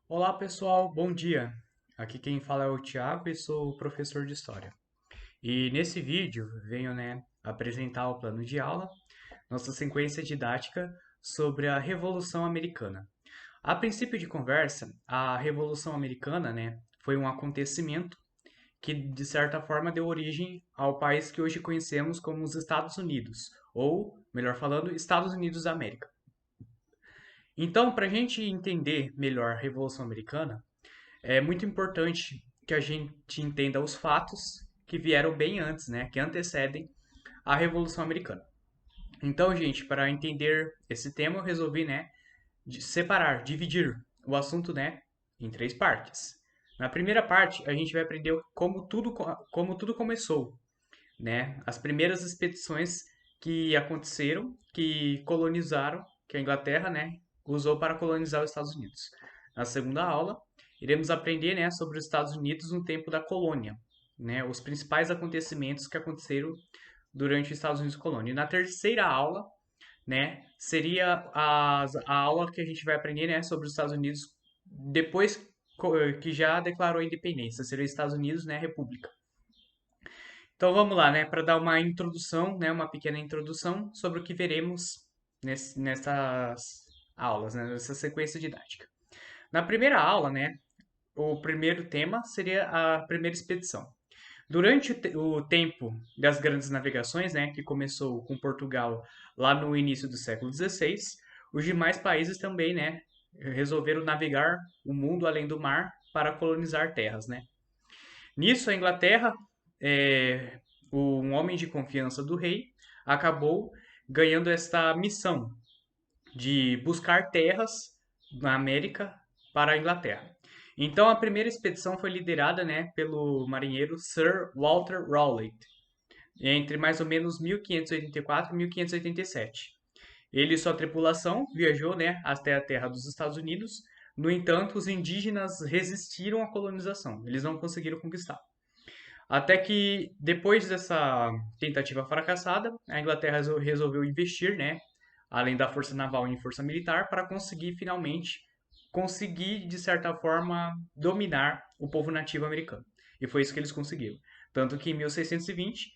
Olá pessoal, bom dia. Aqui quem fala é o Thiago e sou professor de História. E nesse vídeo venho, apresentar o plano de aula, nossa sequência didática sobre a Revolução Americana. A princípio de conversa, a Revolução Americana, foi um acontecimento que de certa forma deu origem ao país que hoje conhecemos como os Estados Unidos, ou, melhor falando, Estados Unidos da América. Então, para a gente entender melhor a Revolução Americana, é muito importante que a gente entenda os fatos que vieram bem antes, que antecedem a Revolução Americana. Então, gente, para entender esse tema, eu resolvi, separar, dividir o assunto, em três partes. Na primeira parte, a gente vai aprender como tudo começou, As primeiras expedições que aconteceram, que colonizaram, que a Inglaterra, usou para colonizar os Estados Unidos. Na segunda aula, iremos aprender, sobre os Estados Unidos no tempo da colônia, os principais acontecimentos que aconteceram durante os Estados Unidos colônia. E na terceira aula, seria a aula que a gente vai aprender, sobre os Estados Unidos depois que já declarou a independência, seria os Estados Unidos, República. Então vamos lá, para dar uma introdução, uma pequena introdução sobre o que veremos nessas aulas, nessa sequência didática. Na primeira aula, o primeiro tema seria a primeira expedição. Durante o tempo das grandes navegações, que começou com Portugal lá no início do século XVI, os demais países também, resolveram navegar o mundo além do mar para colonizar terras, Nisso, a Inglaterra, é, um homem de confiança do rei, acabou ganhando esta missão de buscar terras na América para a Inglaterra. Então, a primeira expedição foi liderada, pelo marinheiro Sir Walter Raleigh, entre mais ou menos 1584 e 1587. Ele e sua tripulação viajou, até a terra dos Estados Unidos. No entanto, os indígenas resistiram à colonização. Eles não conseguiram conquistar. Até que, depois dessa tentativa fracassada, a Inglaterra resolveu investir, além da força naval em força militar, para conseguir finalmente conseguir, de certa forma, dominar o povo nativo americano. E foi isso que eles conseguiram. Tanto que em 1620,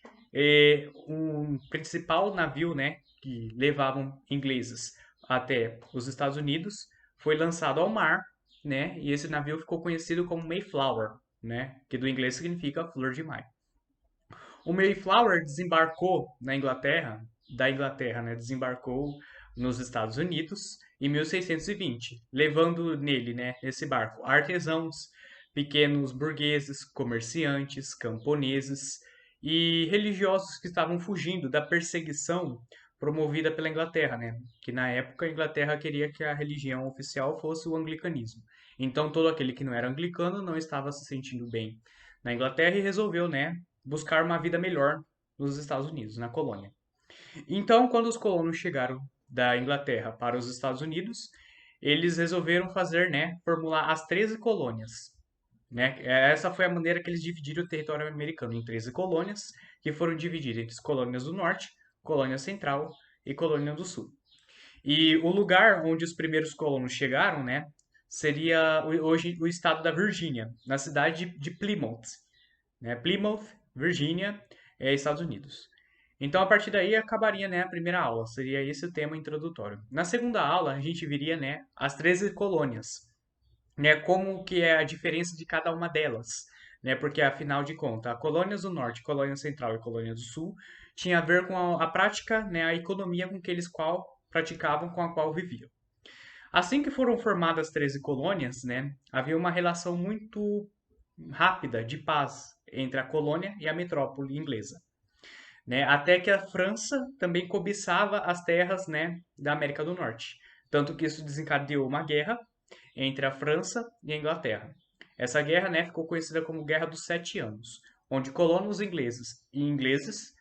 um principal navio, que levavam ingleses até os Estados Unidos, foi lançado ao mar, e esse navio ficou conhecido como Mayflower, que do inglês significa flor de maio. O Mayflower desembarcou na Inglaterra, da Inglaterra, desembarcou nos Estados Unidos em 1620, levando nele, nesse barco, artesãos, pequenos burgueses, comerciantes, camponeses e religiosos que estavam fugindo da perseguição promovida pela Inglaterra, que na época a Inglaterra queria que a religião oficial fosse o anglicanismo. Então todo aquele que não era anglicano não estava se sentindo bem na Inglaterra e resolveu, buscar uma vida melhor nos Estados Unidos, na colônia. Então, quando os colonos chegaram da Inglaterra para os Estados Unidos, eles resolveram fazer, formular as 13 colônias. Essa foi a maneira que eles dividiram o território americano em 13 colônias, que foram divididas entre as colônias do norte, colônia central e colônia do sul. E o lugar onde os primeiros colonos chegaram, seria hoje o estado da Virgínia, na cidade de Plymouth, Plymouth, Virgínia, Estados Unidos. Então, a partir daí, acabaria, a primeira aula. Seria esse o tema introdutório. Na segunda aula, a gente viria, as 13 colônias, como que é a diferença de cada uma delas, porque, afinal de contas, a colônias do norte, colônia central e colônia do sul tinha a ver com a prática, a economia com que eles praticavam, com a qual viviam. Assim que foram formadas 13 colônias, havia uma relação muito rápida de paz entre a colônia e a metrópole inglesa, Até que a França também cobiçava as terras, da América do Norte, tanto que isso desencadeou uma guerra entre a França e a Inglaterra. Essa guerra, ficou conhecida como Guerra dos Sete Anos, onde colonos ingleses,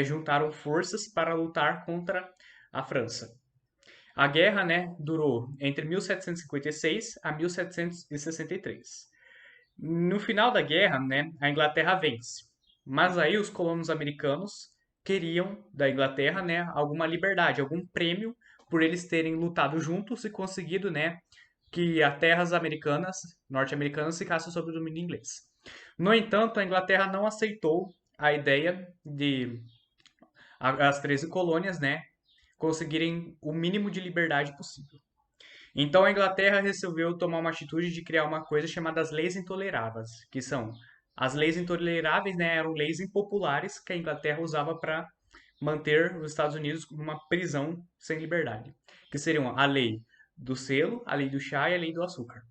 juntaram forças para lutar contra a França. A guerra, durou entre 1756 a 1763. No final da guerra, a Inglaterra vence. Mas aí os colonos americanos queriam da Inglaterra, alguma liberdade, algum prêmio por eles terem lutado juntos e conseguido, que as terras americanas, norte-americanas, ficassem sob o domínio inglês. No entanto, a Inglaterra não aceitou a ideia de as 13 colônias, né, conseguirem o mínimo de liberdade possível. Então a Inglaterra resolveu tomar uma atitude de criar uma coisa chamada as leis intoleráveis, que são as leis intoleráveis, né, eram leis impopulares que a Inglaterra usava para manter os Estados Unidos numa prisão sem liberdade, que seriam a lei do selo, a lei do chá e a lei do açúcar.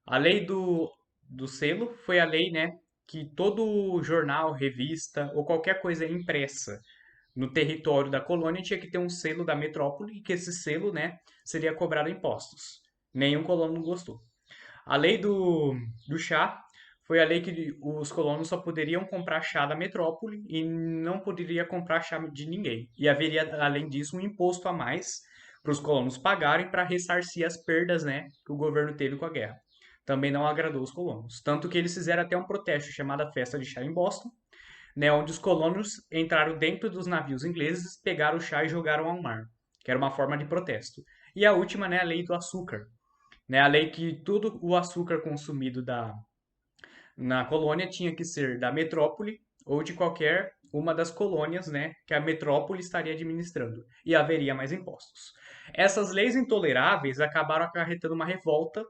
A lei do selo foi a lei, né, que todo jornal, revista ou qualquer coisa impressa no território da colônia tinha que ter um selo da metrópole e que esse selo, né, seria cobrado impostos. Nenhum colono gostou. A lei do chá foi a lei que os colonos só poderiam comprar chá da metrópole e não poderia comprar chá de ninguém. E haveria, além disso, um imposto a mais para os colonos pagarem para ressarcir as perdas, né, que o governo teve com a guerra. Também não agradou os colonos. Tanto que eles fizeram até um protesto chamado Festa de Chá em Boston, né, onde os colonos entraram dentro dos navios ingleses, pegaram o chá e jogaram ao mar, que era uma forma de protesto. E a última, né, a lei do açúcar, né, a lei que todo o açúcar consumido na colônia tinha que ser da metrópole ou de qualquer uma das colônias, né, que a metrópole estaria administrando, e haveria mais impostos. Essas leis intoleráveis acabaram acarretando uma revolta,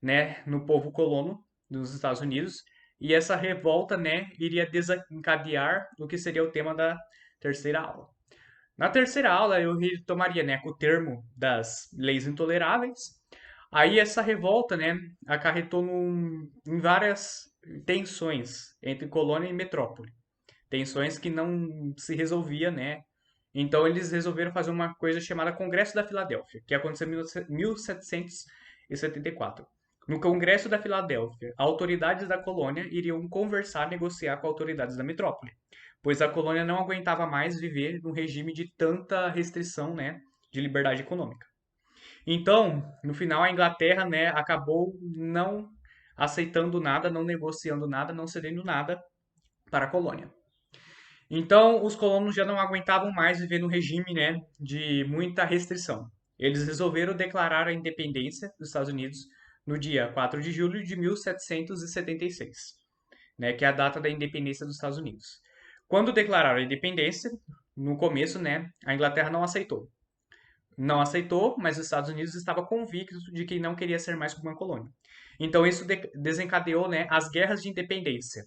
né, no povo colono dos Estados Unidos, e essa revolta, né, iria desencadear o que seria o tema da terceira aula. Na terceira aula eu retomaria, né, o termo das leis intoleráveis. Aí essa revolta, né, acarretou em várias tensões entre colônia e metrópole. Tensões que não se resolvia, né? Então eles resolveram fazer uma coisa chamada Congresso da Filadélfia, que aconteceu em 1774. No Congresso da Filadélfia, autoridades da colônia iriam conversar, negociar com autoridades da metrópole, pois a colônia não aguentava mais viver num regime de tanta restrição, né, de liberdade econômica. Então, no final, a Inglaterra, né, acabou não aceitando nada, não negociando nada, não cedendo nada para a colônia. Então, os colonos já não aguentavam mais viver no regime, né, de muita restrição. Eles resolveram declarar a independência dos Estados Unidos no dia 4 de julho de 1776, né, que é a data da independência dos Estados Unidos. Quando declararam a independência, no começo, né, a Inglaterra não aceitou. Não aceitou, mas os Estados Unidos estava convicto de que não queria ser mais uma colônia. Então isso desencadeou, né, as guerras de independência,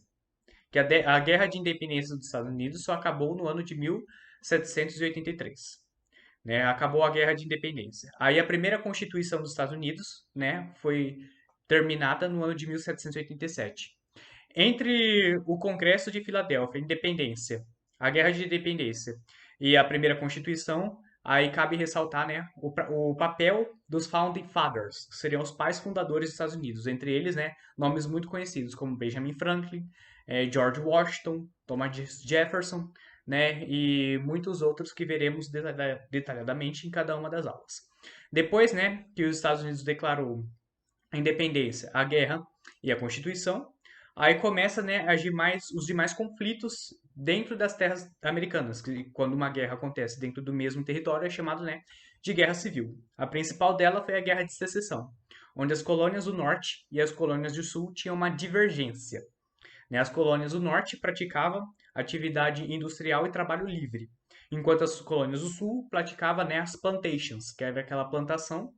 que a Guerra de Independência dos Estados Unidos só acabou no ano de 1783. Né? Acabou a Guerra de Independência. Aí a primeira Constituição dos Estados Unidos, né, foi terminada no ano de 1787. Entre o Congresso de Filadélfia, a Independência, a Guerra de Independência e a primeira Constituição, aí cabe ressaltar, né, o papel dos Founding Fathers, que seriam os pais fundadores dos Estados Unidos. Entre eles, né, nomes muito conhecidos como Benjamin Franklin, George Washington, Thomas Jefferson, né, e muitos outros que veremos detalhadamente em cada uma das aulas. Depois, né, que os Estados Unidos declarou a independência, a guerra e a Constituição, aí começa, né, a agir mais os demais conflitos dentro das terras americanas, que quando uma guerra acontece dentro do mesmo território é chamado, né, de guerra civil. A principal dela foi a Guerra de Secessão, onde as colônias do norte e as colônias do sul tinham uma divergência. Né? As colônias do norte praticavam atividade industrial e trabalho livre, enquanto as colônias do sul praticavam, né, as plantations, que era aquela plantação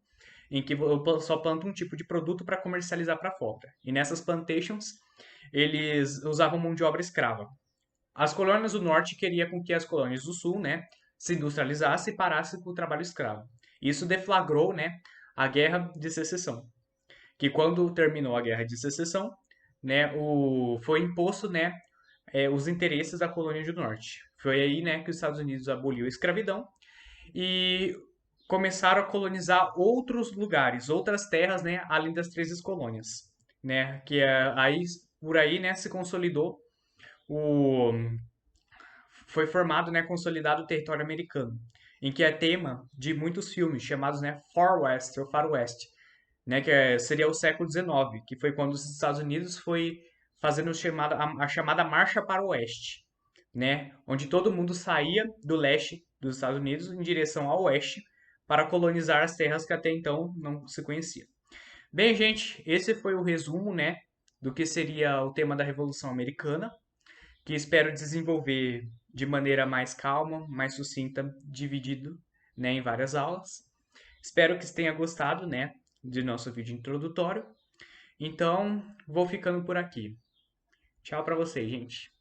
em que só planta um tipo de produto para comercializar para fora. E nessas plantations, eles usavam mão de obra escrava. As colônias do norte queriam com que as colônias do sul, né, se industrializassem e parassem com o trabalho escravo. Isso deflagrou, né, a Guerra de Secessão, que quando terminou a Guerra de Secessão, né, foi imposto, né, os interesses da colônia do norte. Foi aí, né, que os Estados Unidos aboliu a escravidão e começaram a colonizar outros lugares, outras terras, né, além das 13 colônias, né, que aí por aí, né, se consolidou o foi formado, né, consolidado o território americano, em que é tema de muitos filmes chamados, né, Far West ou Faroeste, né, que seria o século XIX, que foi quando os Estados Unidos foi fazendo a chamada Marcha para o Oeste, né, onde todo mundo saía do leste dos Estados Unidos em direção ao oeste para colonizar as terras que até então não se conheciam. Bem, gente, esse foi o resumo, né, do que seria o tema da Revolução Americana, que espero desenvolver de maneira mais calma, mais sucinta, dividido, né, em várias aulas. Espero que você tenha gostado, né, de nosso vídeo introdutório. Então, vou ficando por aqui. Tchau para vocês, gente.